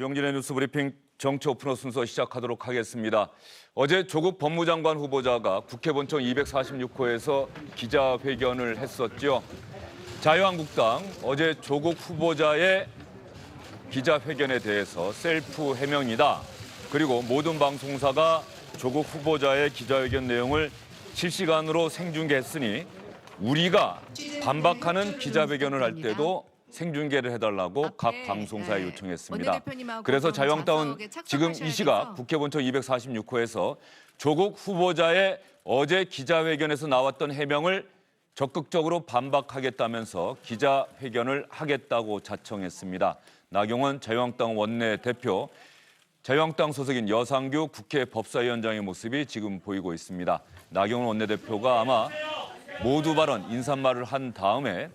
주영진의 뉴스브리핑 정치 오픈어 순서 시작하도록 하겠습니다. 어제 조국 법무장관 후보자가 국회 본청 246호에서 기자회견을 했었죠. 자유한국당 어제 조국 후보자의 기자회견에 대해서 셀프 해명이다. 그리고 모든 방송사가 조국 후보자의 기자회견 내용을 실시간으로 생중계했으니 우리가 반박하는 기자회견을 할 때도 생중계를 해달라고 각 방송사에 요청했습니다. 그래서 자유한국당은 지금 이 시각 국회 본청 246호에서 조국 후보자의 어제 기자회견에서 나왔던 해명을 적극적으로 반박하겠다면서 기자회견을 하겠다고 자청했습니다. 나경원 자유한국당 원내대표, 자유한국당 소속인 여상규 국회 법사위원장의 모습이 지금 보이고 있습니다. 나경원 원내대표가 아마 모두 발언, 인사말을 한 다음에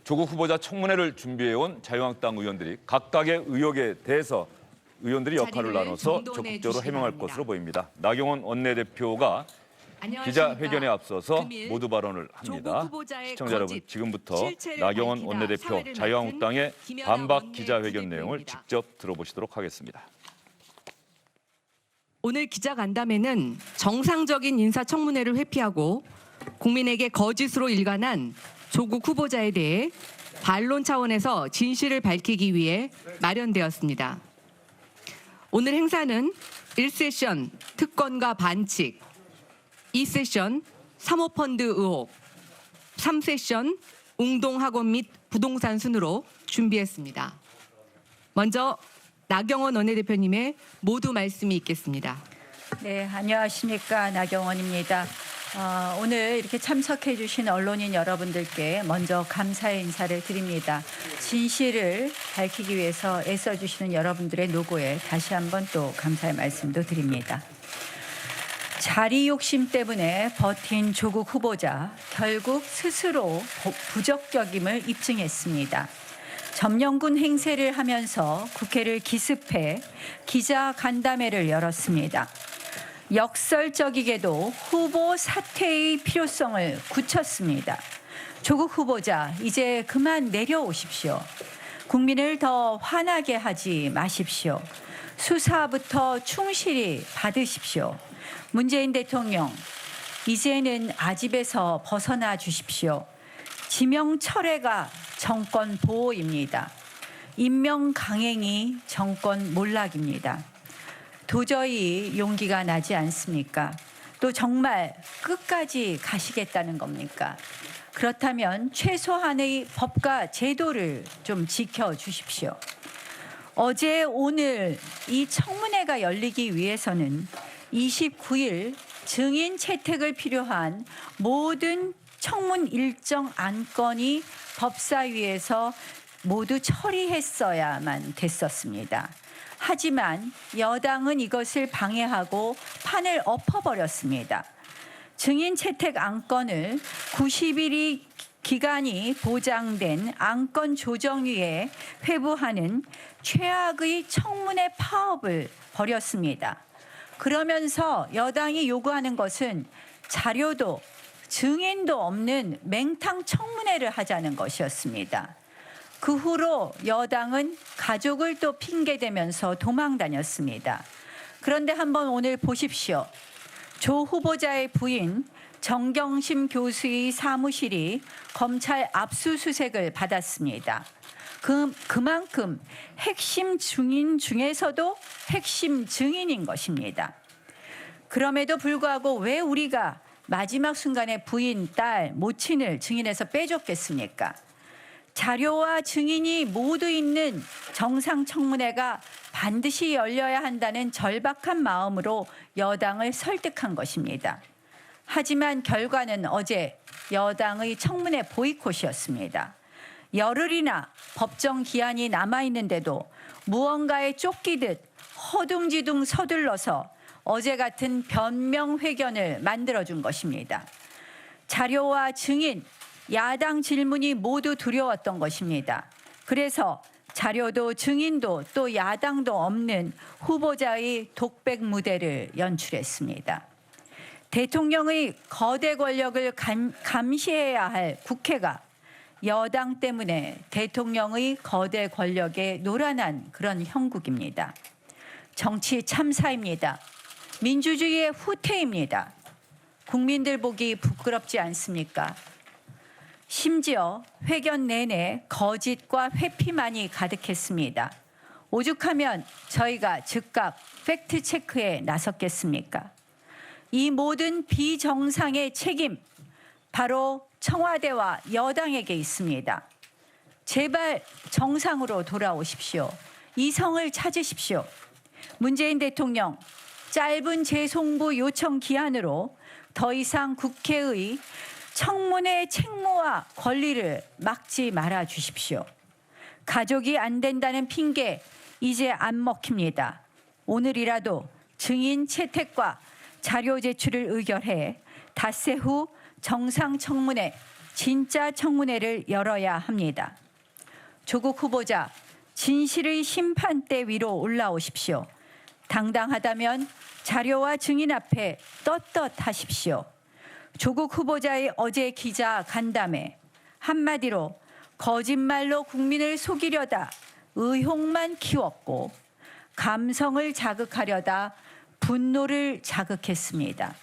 조국 후보자 청문회를 준비해온 자유한국당 의원들이 각각의 의혹에 대해서 의원들이 역할을 나눠서 적극적으로 해명할 것으로 보입니다. 나경원 원내대표가 기자회견에 앞서서 모두 발언을 합니다. 시청자 여러분, 지금부터 나경원 원내대표 자유한국당의 반박 기자회견 내용을 직접 들어보시도록 하겠습니다. 오늘 기자간담회는 정상적인 인사청문회를 회피하고 국민에게 거짓으로 일관한 조국 후보자에 대해 반론 차원에서 진실을 밝히기 위해 마련되었습니다. 오늘 행사는 1세션 특권과 반칙, 2세션 사모펀드 의혹, 3세션 웅동학원 및 부동산 순으로 준비했습니다. 먼저 나경원 원내대표님의 모두 말씀이 있겠습니다. 네, 안녕하십니까. 나경원입니다. 오늘 이렇게 참석해 주신 언론인 여러분들께 먼저 감사의 인사를 드립니다. 진실을 밝히기 위해서 애써주시는 여러분들의 노고에 다시 한번 또 감사의 말씀도 드립니다. 자리 욕심 때문에 버틴 조국 후보자, 결국 스스로 부적격임을 입증했습니다. 점령군 행세를 하면서 국회를 기습해 기자간담회를 열었습니다. 역설적이게도 후보 사퇴의 필요성을 굳혔습니다. 조국 후보자, 이제 그만 내려오십시오. 국민을 더 화나게 하지 마십시오. 수사부터 충실히 받으십시오. 문재인 대통령, 이제는 아집에서 벗어나 주십시오. 지명 철회가 정권 보호입니다. 임명 강행이 정권 몰락입니다. 도저히 용기가 나지 않습니까? 또 정말 끝까지 가시겠다는 겁니까? 그렇다면 최소한의 법과 제도를 좀 지켜주십시오. 어제 오늘 이 청문회가 열리기 위해서는 29일 증인 채택을 필요한 모든 청문 일정 안건이 법사위에서 모두 처리했어야만 됐었습니다. 하지만 여당은 이것을 방해하고 판을 엎어버렸습니다. 증인 채택 안건을 90일이 기간이 보장된 안건조정위에 회부하는 최악의 청문회 파업을 벌였습니다. 그러면서 여당이 요구하는 것은 자료도 증인도 없는 맹탕 청문회를 하자는 것이었습니다. 그 후로 여당은 가족을 또 핑계대면서 도망다녔습니다. 그런데 한번 오늘 보십시오. 조 후보자의 부인 정경심 교수의 사무실이 검찰 압수수색을 받았습니다. 그만큼 핵심 증인 중에서도 핵심 증인인 것입니다. 그럼에도 불구하고 왜 우리가 마지막 순간에 부인, 딸, 모친을 증인에서 빼줬겠습니까? 자료와 증인이 모두 있는 정상청문회가 반드시 열려야 한다는 절박한 마음으로 여당을 설득한 것입니다. 하지만 결과는 어제 여당의 청문회 보이콧이었습니다. 열흘이나 법정 기한이 남아있는데도 무언가에 쫓기듯 허둥지둥 서둘러서 어제 같은 변명회견을 만들어준 것입니다. 자료와 증인, 야당 질문이 모두 두려웠던 것입니다. 그래서 자료도 증인도 또 야당도 없는 후보자의 독백 무대를 연출했습니다. 대통령의 거대 권력을 감시해야 할 국회가 여당 때문에 대통령의 거대 권력에 노란한 그런 형국입니다. 정치 참사입니다. 민주주의의 후퇴입니다. 국민들 보기 부끄럽지 않습니까? 심지어 회견 내내 거짓과 회피만이 가득했습니다. 오죽하면 저희가 즉각 팩트체크에 나섰겠습니까? 이 모든 비정상의 책임, 바로 청와대와 여당에게 있습니다. 제발 정상으로 돌아오십시오. 이성을 찾으십시오. 문재인 대통령, 짧은 재송부 요청 기한으로 더 이상 국회의 청문회 책무와 권리를 막지 말아 주십시오. 가족이 안 된다는 핑계 이제 안 먹힙니다. 오늘이라도 증인 채택과 자료 제출을 의결해 닷새 후 정상 청문회, 진짜 청문회를 열어야 합니다. 조국 후보자, 진실의 심판대 위로 올라오십시오. 당당하다면 자료와 증인 앞에 떳떳하십시오. 조국 후보자의 어제 기자 간담회, 한마디로 거짓말로 국민을 속이려다 의혹만 키웠고 감성을 자극하려다 분노를 자극했습니다.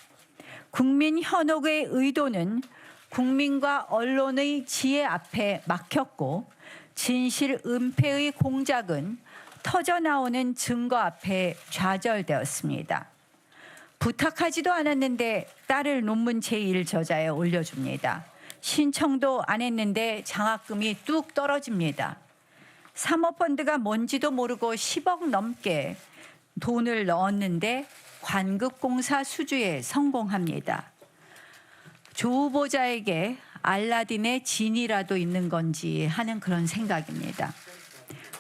국민 현혹의 의도는 국민과 언론의 지혜 앞에 막혔고 진실 은폐의 공작은 터져나오는 증거 앞에 좌절되었습니다. 부탁하지도 않았는데 딸을 논문 제1저자에 올려줍니다. 신청도 안 했는데 장학금이 뚝 떨어집니다. 사모펀드가 뭔지도 모르고 10억 넘게 돈을 넣었는데 관급공사 수주에 성공합니다. 조 후보자에게 알라딘의 진이라도 있는 건지 하는 그런 생각입니다.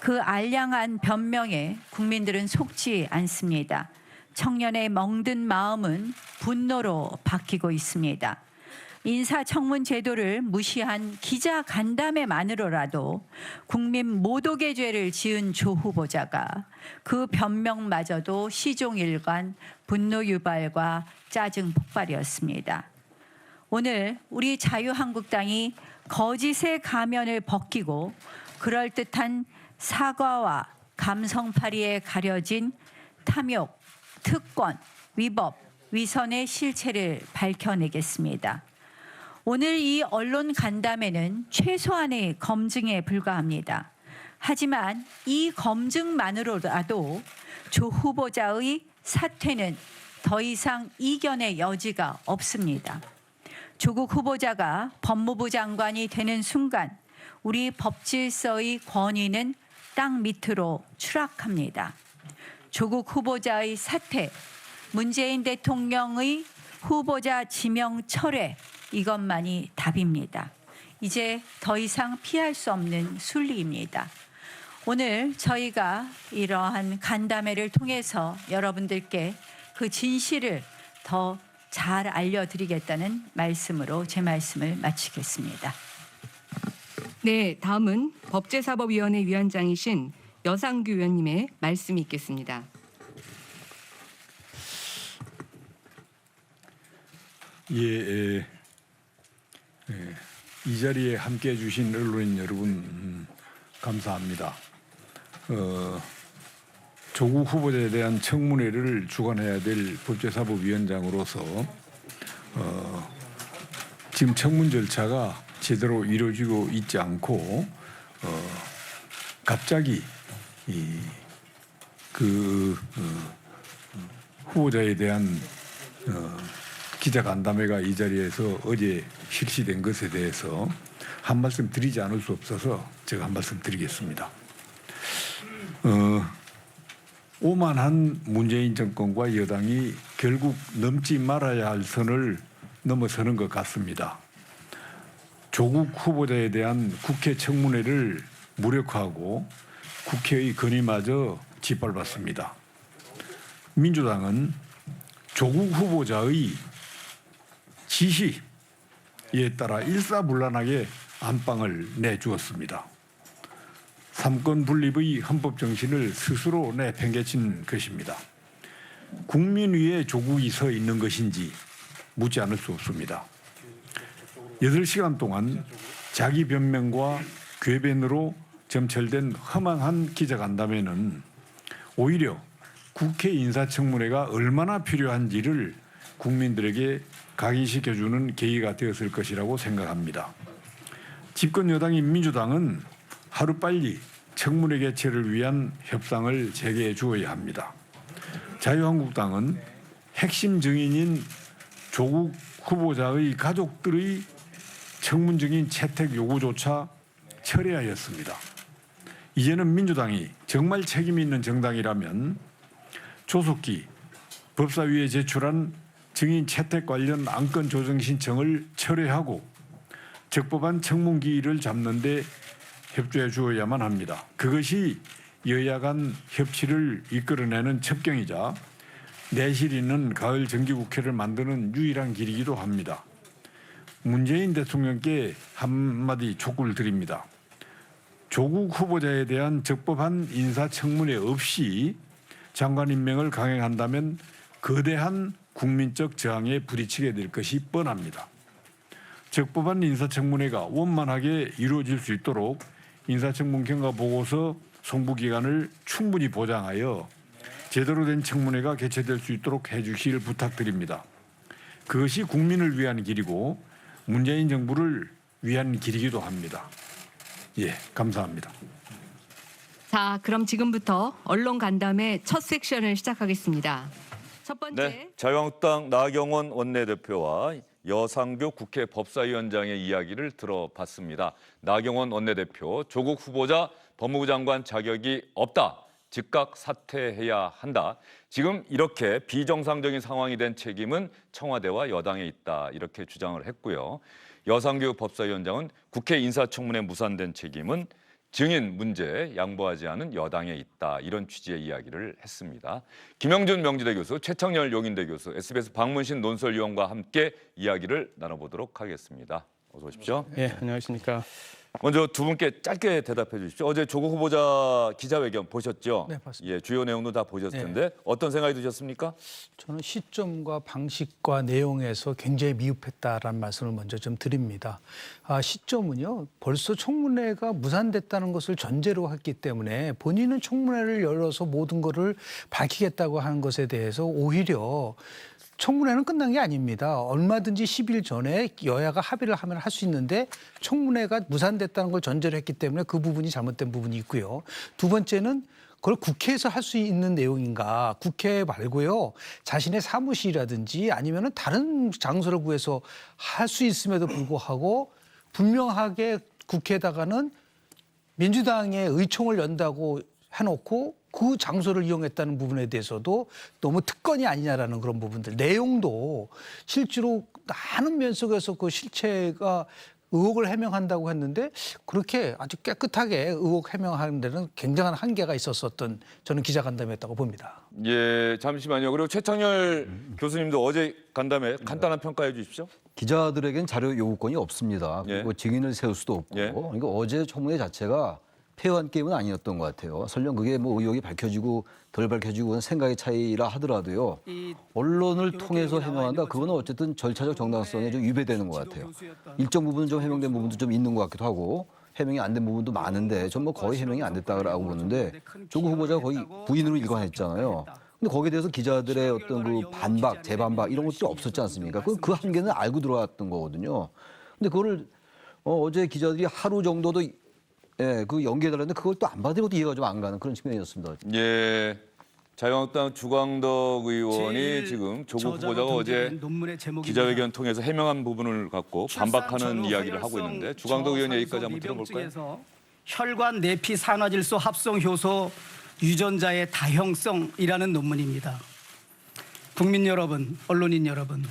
그 알량한 변명에 국민들은 속지 않습니다. 청년의 멍든 마음은 분노로 바뀌고 있습니다. 인사청문 제도를 무시한 기자 간담회만으로라도 국민 모독의 죄를 지은 조 후보자가 그 변명마저도 시종일관 분노 유발과 짜증 폭발이었습니다. 오늘 우리 자유한국당이 거짓의 가면을 벗기고 그럴듯한 사과와 감성파리에 가려진 탐욕, 특권, 위법, 위선의 실체를 밝혀내겠습니다. 오늘 이 언론 간담회는 최소한의 검증에 불과합니다. 하지만 이 검증만으로라도 조 후보자의 사퇴는 더 이상 이견의 여지가 없습니다. 조국 후보자가 법무부 장관이 되는 순간 우리 법질서의 권위는 땅 밑으로 추락합니다. 조국 후보자의 사퇴, 문재인 대통령의 후보자 지명 철회, 이것만이 답입니다. 이제 더 이상 피할 수 없는 순리입니다. 오늘 저희가 이러한 간담회를 통해서 여러분들께 그 진실을 더 잘 알려드리겠다는 말씀으로 제 말씀을 마치겠습니다. 네, 다음은 법제사법위원회 위원장이신 여상규 의원님의 말씀이 있겠습니다. 이 자리에 함께해 주신 언론인 여러분 감사합니다. 조국 후보자에 대한 청문회를 주관해야 될 법제사법위원장으로서 지금 청문 절차가 제대로 이루어지고 있지 않고 갑자기 후보자에 대한 기자간담회가 이 자리에서 어제 실시된 것에 대해서 한 말씀 드리지 않을 수 없어서 제가 한 말씀 드리겠습니다. 오만한 문재인 정권과 여당이 결국 넘지 말아야 할 선을 넘어서는 것 같습니다. 조국 후보자에 대한 국회 청문회를 무력화하고 국회의 건의마저 짓밟았습니다. 민주당은 조국 후보자의 지시에 따라 일사불란하게 안방을 내주었습니다. 삼권 분립의 헌법 정신을 스스로 내팽개친 것입니다. 국민 위에 조국이 서 있는 것인지 묻지 않을 수 없습니다. 8시간 동안 자기 변명과 궤변으로 점철된 허망한 기자간담회는 오히려 국회 인사청문회가 얼마나 필요한지를 국민들에게 각인시켜주는 계기가 되었을 것이라고 생각합니다. 집권 여당인 민주당은 하루빨리 청문회 개최를 위한 협상을 재개해 주어야 합니다. 자유한국당은 핵심 증인인 조국 후보자의 가족들의 청문적인 채택 요구조차 철회하였습니다. 이제는 민주당이 정말 책임 있는 정당이라면 조속히 법사위에 제출한 증인 채택 관련 안건 조정 신청을 철회하고 적법한 청문 기일을 잡는 데 협조해 주어야만 합니다. 그것이 여야 간 협치를 이끌어내는 첩경이자 내실 있는 가을 정기국회를 만드는 유일한 길이기도 합니다. 문재인 대통령께 한마디 촉구를 드립니다. 조국 후보자에 대한 적법한 인사청문회 없이 장관 임명을 강행한다면 거대한 국민적 저항에 부딪히게 될 것이 뻔합니다. 적법한 인사청문회가 원만하게 이루어질 수 있도록 인사청문 경과 보고서 송부 기간을 충분히 보장하여 제대로 된 청문회가 개최될 수 있도록 해주시길 부탁드립니다. 그것이 국민을 위한 길이고 문재인 정부를 위한 길이기도 합니다. 예, 감사합니다. 자, 그럼 지금부터 언론 간담회 첫 섹션을 시작하겠습니다. 첫 번째. 네, 자유한국당 나경원 원내대표와 여상규 국회 법사위원장의 이야기를 들어봤습니다. 나경원 원내대표, 조국 후보자 법무부 장관 자격이 없다. 즉각 사퇴해야 한다. 지금 이렇게 비정상적인 상황이 된 책임은 청와대와 여당에 있다. 이렇게 주장을 했고요. 여상규 법사위원장은 국회 인사청문회 무산된 책임은 증인 문제 양보하지 않은 여당에 있다. 이런 취지의 이야기를 했습니다. 김영준 명지대 교수, 최창렬 용인대 교수, SBS 박문신 논설위원과 함께 이야기를 나눠보도록 하겠습니다. 어서 오십시오. 예, 안녕하십니까. 먼저 두 분께 짧게 대답해 주십시오. 어제 조국 후보자 기자회견 보셨죠? 네, 봤습니다. 예, 주요 내용도 다 보셨을 텐데 어떤 생각이 드셨습니까? 저는 시점과 방식과 내용에서 굉장히 미흡했다라는 말씀을 먼저 좀 드립니다. 시점은요, 벌써 청문회가 무산됐다는 것을 전제로 했기 때문에 본인은 청문회를 열어서 모든 것을 밝히겠다고 하는 것에 대해서 오히려 청문회는 끝난 게 아닙니다. 얼마든지 10일 전에 여야가 합의를 하면 할 수 있는데 청문회가 무산됐다는 걸 전제로 했기 때문에 그 부분이 잘못된 부분이 있고요. 두 번째는 그걸 국회에서 할 수 있는 내용인가. 국회 말고요. 자신의 사무실이라든지 아니면은 다른 장소를 구해서 할 수 있음에도 불구하고 분명하게 국회에다가는 민주당의 의총을 연다고 해놓고 그 장소를 이용했다는 부분에 대해서도 너무 특권이 아니냐라는 그런 부분들. 내용도 실제로 많은 면속에서 그 실체가 의혹을 해명한다고 했는데 그렇게 아주 깨끗하게 의혹 해명하는 데는 굉장한 한계가 있었던 저는 기자간담회였다고 봅니다. 예, 잠시만요. 그리고 최창렬 교수님도 어제 간담회 간단한 평가해 주십시오. 기자들에겐 자료 요구권이 없습니다. 예. 그리고 증인을 세울 수도 없고. 예. 그러니까 어제 청문회 자체가 패요한 게임은 아니었던 것 같아요. 설령 그게 뭐 의혹이 밝혀지고 덜 밝혀지고 생각의 차이라 하더라도요. 언론을 통해서 해명한다. 그거는 어쨌든 절차적 정당성에 좀 위배되는 것 같아요. 일정 부분은 좀 해명된 부분도 좀 있는 것 같기도 하고 해명이 안 된 부분도 많은데 전 뭐 거의 해명이 안 됐다고 보는데 조국 후보자가 거의 부인으로 일관했잖아요. 근데 거기에 대해서 기자들의 어떤 그 반박, 재반박 이런 것들이 없었지 않습니까? 그 한계는 알고 들어왔던 거거든요. 근데 그거를 어제 기자들이 하루 정도도 그 연기해달라는데 그걸 또 안 받은 것도 이해가 좀 안 가는 그런 측면이었습니다. 예, 자유한국당 주광덕 의원이 지금 조국 후보자가 어제 기자회견 통해서 해명한 부분을 갖고 반박하는 이야기를 하고 있는데 주광덕 의원 얘기까지 한번 들어볼까요? 혈관 내피 산화질소 합성 효소 유전자의 다형성이라는 논문입니다. 국민 여러분, 언론인 여러분,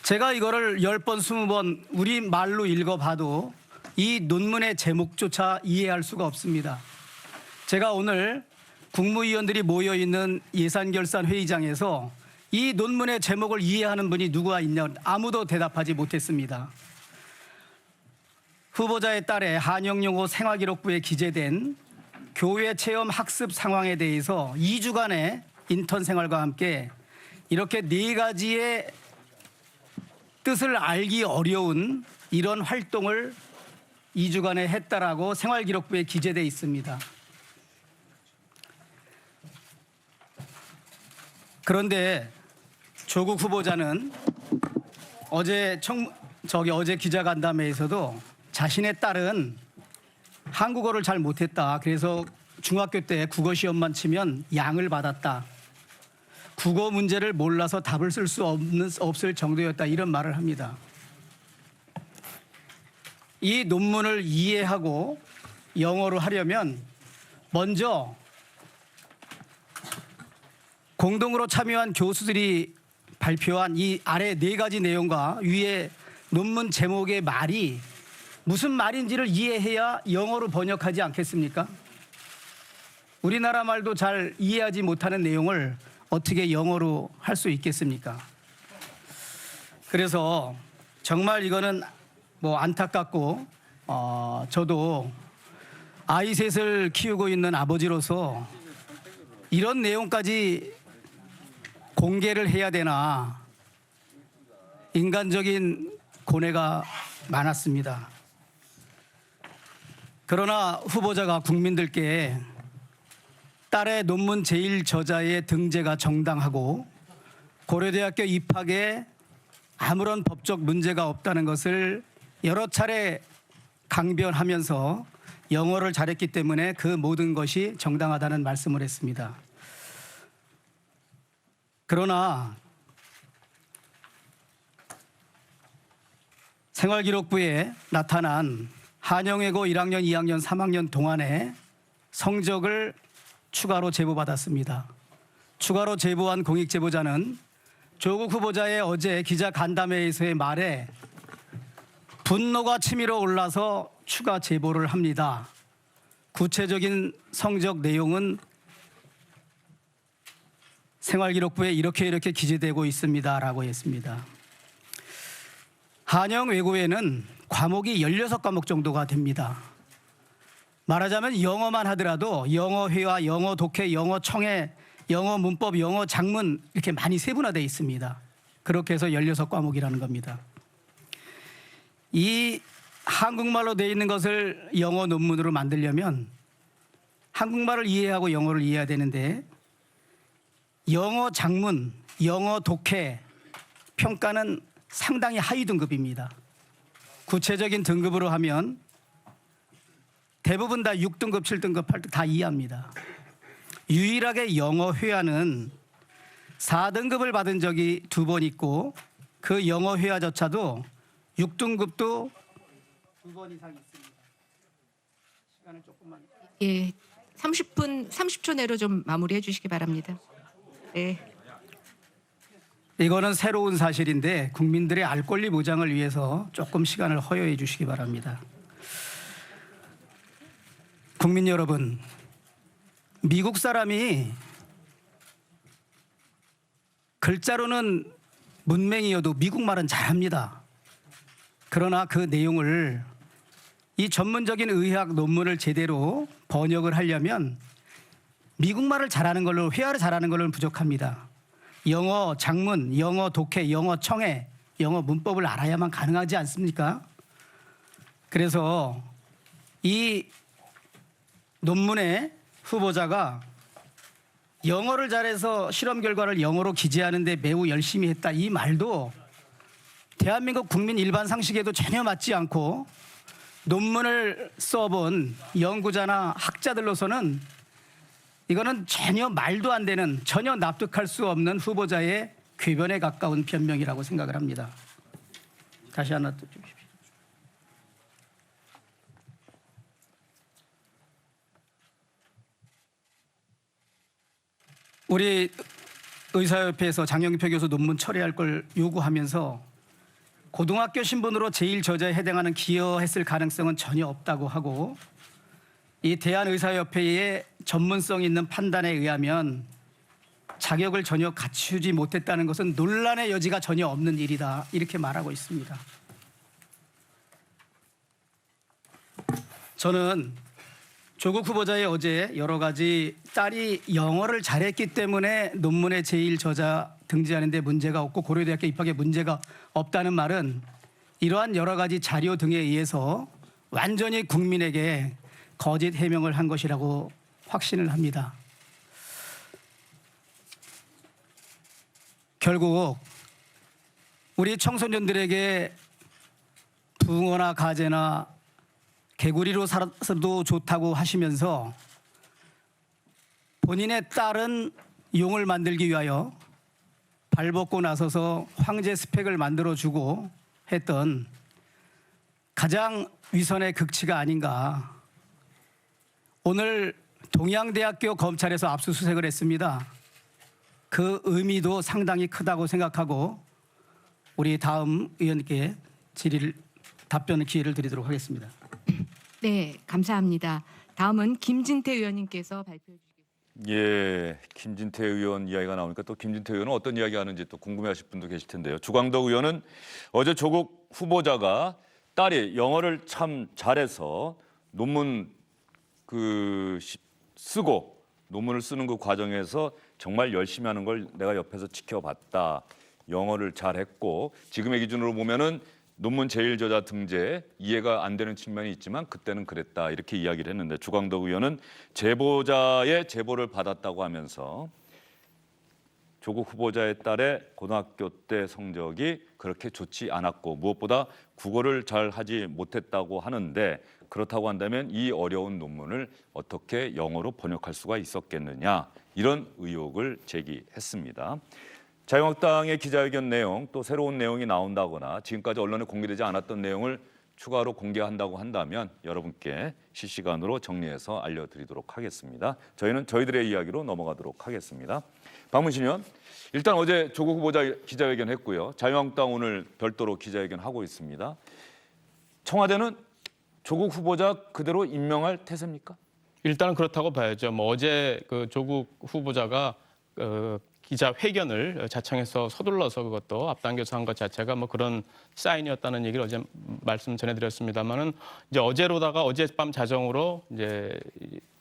제가 이거를 10번, 20번 우리 말로 읽어봐도 이 논문의 제목조차 이해할 수가 없습니다. 제가 오늘 국무위원들이 모여있는 예산결산회의장에서 이 논문의 제목을 이해하는 분이 누가 있냐 아무도 대답하지 못했습니다. 후보자의 딸의 한영용호 생활기록부에 기재된 교회 체험 학습 상황에 대해서 2주간의 인턴 생활과 함께 이렇게 4가지의 뜻을 알기 어려운 이런 활동을 2주간에 했다라고 생활기록부에 기재돼 있습니다. 그런데 조국 후보자는 어제 기자간담회에서도 자신의 딸은 한국어를 잘 못했다. 그래서 중학교 때 국어 시험만 치면 양을 받았다. 국어 문제를 몰라서 답을 쓸 수 없을 정도였다. 이런 말을 합니다. 이 논문을 이해하고 영어로 하려면 먼저 공동으로 참여한 교수들이 발표한 이 아래 4가지 내용과 위에 논문 제목의 말이 무슨 말인지를 이해해야 영어로 번역하지 않겠습니까? 우리나라 말도 잘 이해하지 못하는 내용을 어떻게 영어로 할 수 있겠습니까? 그래서 정말 이거는 뭐 안타깝고 저도 아이 셋을 키우고 있는 아버지로서 이런 내용까지 공개를 해야 되나 인간적인 고뇌가 많았습니다. 그러나 후보자가 국민들께 딸의 논문 제일 저자의 등재가 정당하고 고려대학교 입학에 아무런 법적 문제가 없다는 것을 여러 차례 강변하면서 영어를 잘했기 때문에 그 모든 것이 정당하다는 말씀을 했습니다. 그러나 생활기록부에 나타난 한영외고 1학년, 2학년, 3학년 동안의 성적을 추가로 제보받았습니다. 추가로 제보한 공익제보자는 조국 후보자의 어제 기자간담회에서의 말에 분노가 치밀어 올라서 추가 제보를 합니다. 구체적인 성적 내용은 생활기록부에 이렇게 기재되고 있습니다라고 했습니다. 한영외고에는 과목이 16과목 정도가 됩니다. 말하자면 영어만 하더라도 영어회화, 영어 독해, 영어 청해, 영어 문법, 영어 작문 이렇게 많이 세분화되어 있습니다. 그렇게 해서 16과목이라는 겁니다. 이 한국말로 되어 있는 것을 영어 논문으로 만들려면 한국말을 이해하고 영어를 이해해야 되는데 영어 작문, 영어 독해 평가는 상당히 하위 등급입니다. 구체적인 등급으로 하면 대부분 다 6등급, 7등급, 8등급 다 이해합니다. 유일하게 영어 회화는 4등급을 받은 적이 2번 있고 그 영어 회화조차도 6등급도 2번 이상 있습니다. 시간을 조금만. 예, 30초 내로 좀 마무리해 주시기 바랍니다. 네. 이거는 새로운 사실인데 국민들의 알 권리 보장을 위해서 조금 시간을 허용해 주시기 바랍니다. 국민 여러분, 미국 사람이 글자로는 문맹이어도 미국 말은 잘합니다. 그러나 그 내용을 이 전문적인 의학 논문을 제대로 번역을 하려면 미국 말을 잘하는 걸로, 회화를 잘하는 걸로는 부족합니다. 영어 작문, 영어 독해, 영어 청해, 영어 문법을 알아야만 가능하지 않습니까? 그래서 이 논문의 후보자가 영어를 잘해서 실험 결과를 영어로 기재하는데 매우 열심히 했다, 이 말도 대한민국 국민 일반 상식에도 전혀 맞지 않고 논문을 써본 연구자나 학자들로서는 이거는 전혀 말도 안 되는, 전혀 납득할 수 없는 후보자의 궤변에 가까운 변명이라고 생각을 합니다. 다시 하나 또 주십시오. 우리 의사협회에서 장영표 교수 논문 처리할 걸 요구하면서 고등학교 신분으로 제일 저자에 해당하는 기여했을 가능성은 전혀 없다고 하고, 이 대한의사협회의 전문성 있는 판단에 의하면 자격을 전혀 갖추지 못했다는 것은 논란의 여지가 전혀 없는 일이다, 이렇게 말하고 있습니다. 저는 조국 후보자의 어제 여러 가지 딸이 영어를 잘했기 때문에 논문의 제일 저자 등재하는 데 문제가 없고 고려대학교 입학에 문제가 없다는 말은 이러한 여러 가지 자료 등에 의해서 완전히 국민에게 거짓 해명을 한 것이라고 확신을 합니다. 결국 우리 청소년들에게 붕어나 가재나 개구리로 살아도 좋다고 하시면서 본인의 딸은 용을 만들기 위하여 발벗고 나서서 황제 스펙을 만들어주고 했던 가장 위선의 극치가 아닌가. 오늘 동양대학교 검찰에서 압수수색을 했습니다. 그 의미도 상당히 크다고 생각하고 우리 다음 의원님께 답변 기회를 드리도록 하겠습니다. 네, 감사합니다. 다음은 김진태 의원님께서 발표해 주시겠습니다. 예, 김진태 의원 이야기가 나오니까 또 김진태 의원은 어떤 이야기 하는지 또 궁금해하실 분도 계실 텐데요. 주광덕 의원은 어제 조국 후보자가 딸이 영어를 참 잘해서 논문 쓰고 논문을 쓰는 그 과정에서 정말 열심히 하는 걸 내가 옆에서 지켜봤다. 영어를 잘했고 지금의 기준으로 보면은 논문 제1저자 등재 이해가 안 되는 측면이 있지만 그때는 그랬다 이렇게 이야기를 했는데 주광덕 의원은 제보자의 제보를 받았다고 하면서 조국 후보자의 딸의 고등학교 때 성적이 그렇게 좋지 않았고 무엇보다 국어를 잘 하지 못했다고 하는데 그렇다고 한다면 이 어려운 논문을 어떻게 영어로 번역할 수가 있었겠느냐 이런 의혹을 제기했습니다. 자유한국당의 기자회견 내용 또 새로운 내용이 나온다거나 지금까지 언론에 공개되지 않았던 내용을 추가로 공개한다고 한다면 여러분께 실시간으로 정리해서 알려드리도록 하겠습니다. 저희는 저희들의 이야기로 넘어가도록 하겠습니다. 박문신 의원, 일단 어제 조국 후보자 기자회견 했고요. 자유한국당 오늘 별도로 기자회견 하고 있습니다. 청와대는 조국 후보자 그대로 임명할 태세입니까? 일단은 그렇다고 봐야죠. 어제 그 조국 후보자가 기자회견을 자청해서 서둘러서 그것도 앞당겨서 한 것 자체가 그런 사인이었다는 얘기를 어제 말씀 전해드렸습니다만은 이제 어제로다가 어젯밤 자정으로 이제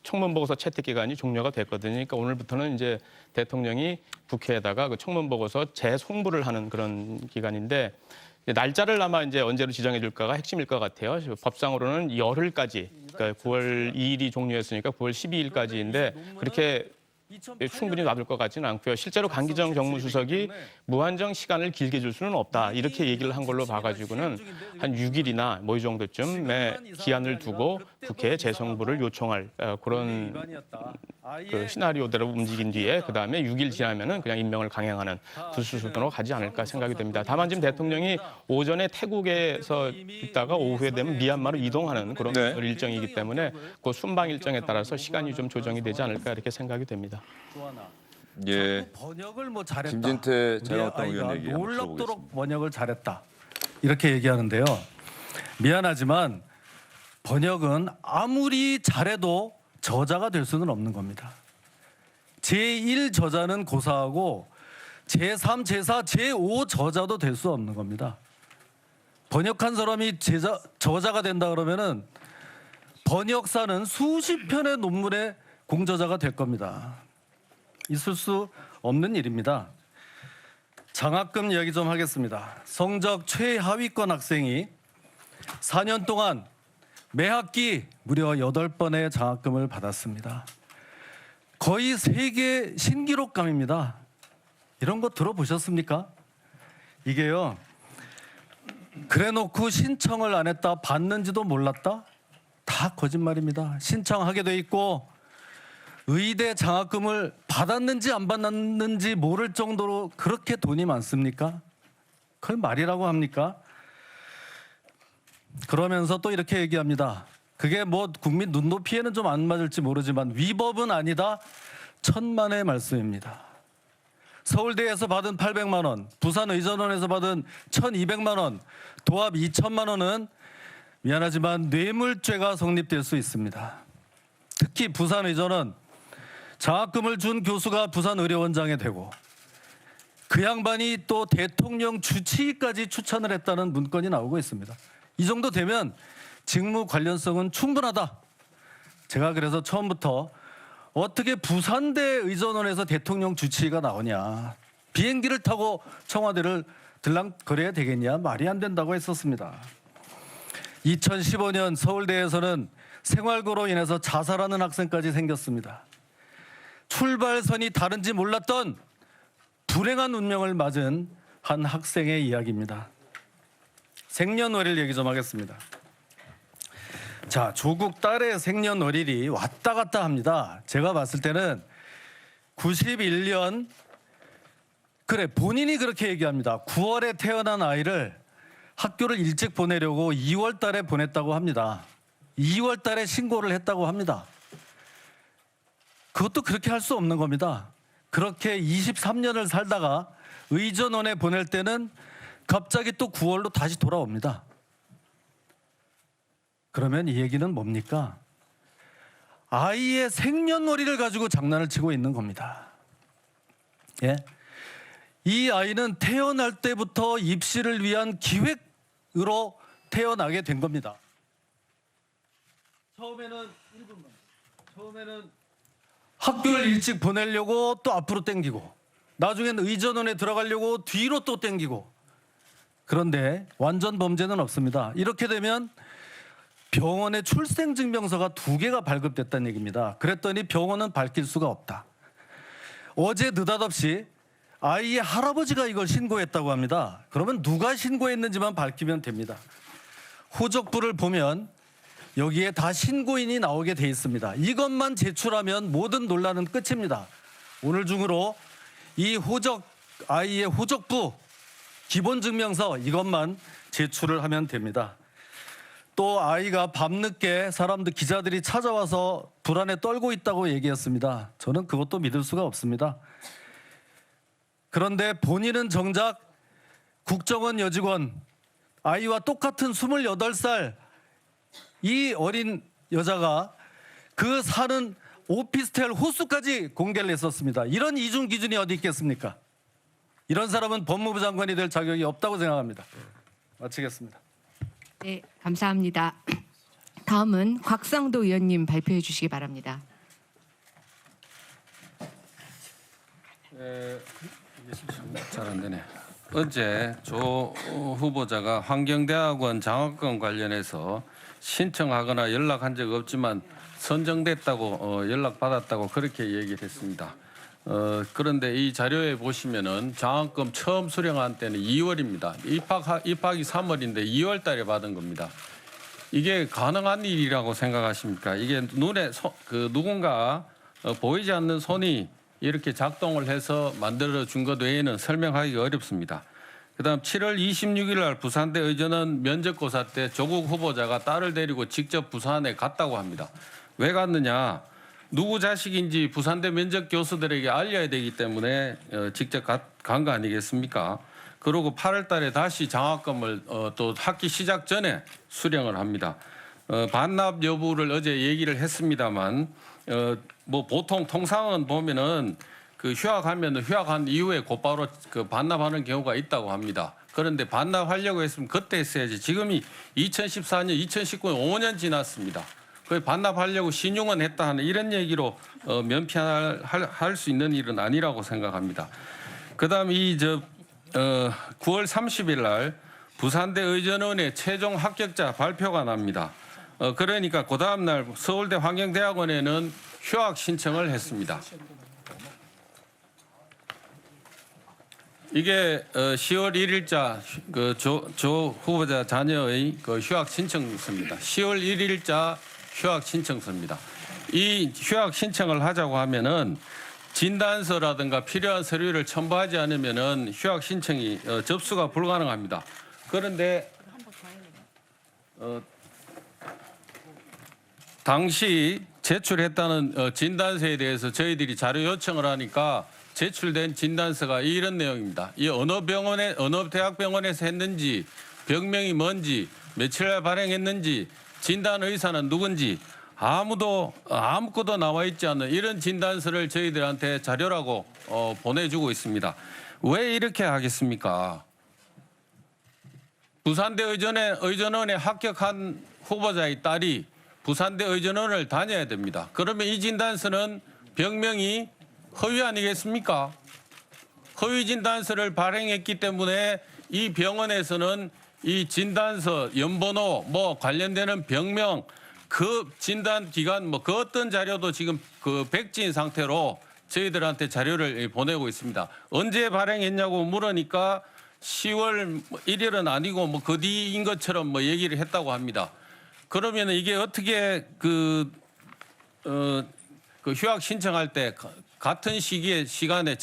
청문 보고서 채택 기간이 종료가 됐거든요. 그러니까 오늘부터는 이제 대통령이 국회에다가 그 청문 보고서 재송부를 하는 그런 기간인데 날짜를 아마 이제 언제로 지정해 줄까가 핵심일 것 같아요. 법상으로는 열흘까지, 그러니까 9월 2일이 종료했으니까 9월 12일까지인데 그렇게 충분히 놔둘 것 같지는 않고요. 실제로 강기정 정무수석이 무한정 시간을 길게 줄 수는 없다. 이렇게 얘기를 한 걸로 봐가지고는 한 6일이나 이 정도쯤에 기한을 두고 국회에 재송부를 요청할 그런 그 시나리오대로 움직인 뒤에 그다음에 6일 지나면은 그냥 임명을 강행하는 부수순으로 가지 않을까 생각이 됩니다. 다만 지금 대통령이 오전에 태국에서 있다가 오후에 되면 미얀마로 이동하는 그런 일정이기 때문에 그 순방 일정에 따라서 시간이 좀 조정이 되지 않을까 이렇게 생각이 됩니다. 예, 번역을 잘했다. 김진태 자유한국당 우리 의원 아이가 얘기 놀랍도록 번역을 잘했다. 이렇게 얘기하는데요. 미안하지만 번역은 아무리 잘해도 저자가 될 수는 없는 겁니다. 제1 저자는 고사하고 제3, 제4, 제5 저자도 될 수 없는 겁니다. 번역한 사람이 저자가 된다 그러면은 번역사는 수십 편의 논문의 공저자가 될 겁니다. 있을 수 없는 일입니다. 장학금 이야기 좀 하겠습니다. 성적 최하위권 학생이 4년 동안 매 학기 무려 8번의 장학금을 받았습니다. 거의 세계 신기록감입니다. 이런 거 들어보셨습니까? 이게요. 그래놓고 신청을 안 했다, 받는지도 몰랐다? 다 거짓말입니다. 신청하게 돼 있고 의대 장학금을 받았는지 안 받았는지 모를 정도로 그렇게 돈이 많습니까? 그걸 말이라고 합니까? 그러면서 또 이렇게 얘기합니다. 그게 국민 눈높이에는 좀 안 맞을지 모르지만 위법은 아니다. 천만의 말씀입니다. 서울대에서 받은 800만 원, 부산의전원에서 받은 1,200만 원, 도합 2천만 원은 미안하지만 뇌물죄가 성립될 수 있습니다. 특히 부산의전원 장학금을 준 교수가 부산의료원장이 되고 그 양반이 또 대통령 주치의까지 추천을 했다는 문건이 나오고 있습니다. 이 정도 되면 직무 관련성은 충분하다. 제가 그래서 처음부터 어떻게 부산대 의전원에서 대통령 주치의가 나오냐. 비행기를 타고 청와대를 들락거려야 되겠냐. 말이 안 된다고 했었습니다. 2015년 서울대에서는 생활고로 인해서 자살하는 학생까지 생겼습니다. 출발선이 다른지 몰랐던 불행한 운명을 맞은 한 학생의 이야기입니다. 생년월일 얘기 좀 하겠습니다. 자, 조국 딸의 생년월일이 왔다 갔다 합니다. 제가 봤을 때는 91년, 그래, 본인이 그렇게 얘기합니다. 9월에 태어난 아이를 학교를 일찍 보내려고 2월 달에 보냈다고 합니다. 2월 달에 신고를 했다고 합니다. 그것도 그렇게 할 수 없는 겁니다. 그렇게 23년을 살다가 의전원에 보낼 때는 갑자기 또 9월로 다시 돌아옵니다. 그러면 이 얘기는 뭡니까? 아이의 생년월일을 가지고 장난을 치고 있는 겁니다. 예? 이 아이는 태어날 때부터 입시를 위한 기획으로 태어나게 된 겁니다. 처음에는 학교를 일찍 보내려고 또 앞으로 땡기고, 나중엔 의전원에 들어가려고 뒤로 또 땡기고. 그런데 완전 범죄는 없습니다. 이렇게 되면 병원에 출생증명서가 2개가 발급됐다는 얘기입니다. 그랬더니 병원은 밝힐 수가 없다. 어제 느닷없이 아이의 할아버지가 이걸 신고했다고 합니다. 그러면 누가 신고했는지만 밝히면 됩니다. 호적부를 보면 여기에 다 신고인이 나오게 돼 있습니다. 이것만 제출하면 모든 논란은 끝입니다. 오늘 중으로 이 아이의 호적부, 기본증명서 이것만 제출을 하면 됩니다. 또 아이가 밤늦게 기자들이 찾아와서 불안에 떨고 있다고 얘기했습니다. 저는 그것도 믿을 수가 없습니다. 그런데 본인은 정작 국정원 여직원, 아이와 똑같은 28살 이 어린 여자가 그 사는 오피스텔 호수까지 공개를 했었습니다. 이런 이중 기준이 어디 있겠습니까? 이런 사람은 법무부 장관이 될 자격이 없다고 생각합니다. 마치겠습니다. 네, 감사합니다. 다음은 곽상도 의원님 발표해 주시기 바랍니다. 잘 안 되네. 어제 조 후보자가 환경대학원 장학금 관련해서 신청하거나 연락한 적 없지만 선정됐다고 연락받았다고 그렇게 얘기를 했습니다. 그런데 이 자료에 보시면은 장학금 처음 수령한 때는 2월입니다. 입학이 3월인데 2월 달에 받은 겁니다. 이게 가능한 일이라고 생각하십니까? 이게 눈에 누군가 보이지 않는 손이 이렇게 작동을 해서 만들어 준 것 외에는 설명하기 어렵습니다. 그다음 7월 26일 날 부산대 의전원 면접고사 때 조국 후보자가 딸을 데리고 직접 부산에 갔다고 합니다. 왜 갔느냐? 누구 자식인지 부산대 면접 교수들에게 알려야 되기 때문에 직접 간 거 아니겠습니까? 그리고 8월 달에 다시 장학금을 또 학기 시작 전에 수령을 합니다. 반납 여부를 어제 얘기를 했습니다만 뭐 보통 통상은 보면은 그 휴학하면 휴학한 이후에 곧바로 그 반납하는 경우가 있다고 합니다. 그런데 반납하려고 했으면 그때 했어야지. 지금이 2014년, 2019년 5년 지났습니다. 그 반납하려고 신용은 했다 하는 이런 얘기로 면피할 수 있는 일은 아니라고 생각합니다. 그다음 9월 30일 날 부산대 의전원의 최종 합격자 발표가 납니다. 그러니까 그 다음 날 서울대 환경대학원에는 휴학 신청을 했습니다. 이게 10월 1일자 그 조 후보자 자녀의 그 휴학 신청서입니다. 10월 1일자 휴학 신청서입니다. 이 휴학 신청을 하자고 하면은 진단서라든가 필요한 서류를 첨부하지 않으면은 휴학 신청이 접수가 불가능합니다. 그런데 당시 제출했다는 진단서에 대해서 저희들이 자료 요청을 하니까 제출된 진단서가 이런 내용입니다. 이 어느 대학병원에서 했는지, 병명이 뭔지, 며칠 날 발행했는지, 진단 의사는 누군지 아무것도 나와 있지 않는 이런 진단서를 저희들한테 자료라고 보내주고 있습니다. 왜 이렇게 하겠습니까? 부산대 의전원에 합격한 후보자의 딸이 부산대 의전원을 다녀야 됩니다. 그러면 이 진단서는 병명이 허위 아니겠습니까? 허위 진단서를 발행했기 때문에 이 병원에서는 이 진단서, 연번호, 뭐 관련되는 병명, 그 진단 기간, 뭐 그 어떤 자료도 지금 그 백지인 상태로 저희들한테 자료를 보내고 있습니다. 언제 발행했냐고 물으니까 10월 1일은 아니고 뭐 그 뒤인 것처럼 뭐 얘기를 했다고 합니다. 그러면 이게 어떻게 그 휴학 신청할 때 같은 시간에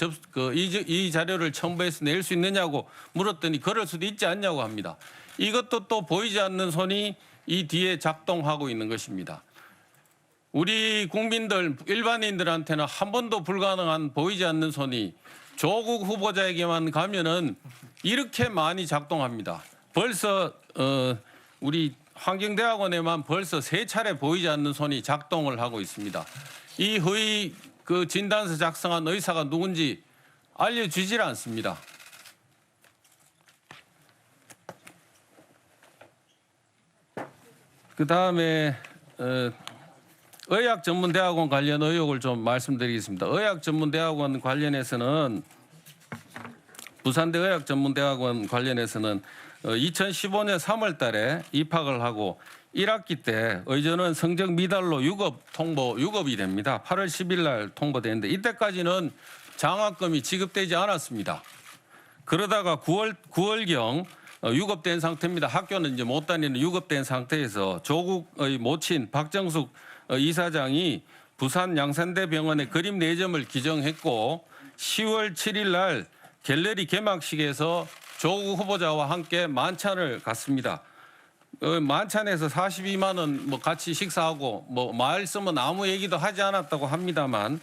이 자료를 첨부해서 낼 수 있느냐고 물었더니 그럴 수도 있지 않냐고 합니다. 이것도 또 보이지 않는 손이 이 뒤에 작동하고 있는 것입니다. 우리 국민들, 일반인들한테는 한 번도 불가능한 보이지 않는 손이 조국 후보자에게만 가면은 이렇게 많이 작동합니다. 벌써 우리 환경대학원에만 벌써 3차례 보이지 않는 손이 작동을 하고 있습니다. 이 허위 그 진단서 작성한 의사가 누군지 알려주질 않습니다. 그 다음에 의학전문대학원 관련 의혹을 좀 말씀드리겠습니다. 의학전문대학원 관련해서는 부산대 의학전문대학원 관련해서는 2015년 3월 달에 입학을 하고 1학기 때 의전원 성적 미달로 유급이 됩니다. 8월 10일 날 통보되는데 이때까지는 장학금이 지급되지 않았습니다. 그러다가 9월경 유급된 상태입니다. 학교는 이제 못 다니는 유급된 상태에서 조국의 모친 박정숙 이사장이 부산 양산대병원에 그림 4점을 기정했고 10월 7일 날 갤러리 개막식에서 조국 후보자와 함께 만찬을 갔습니다. 만찬에서 42만 원 뭐 같이 식사하고 뭐 말씀은 아무 얘기도 하지 않았다고 합니다만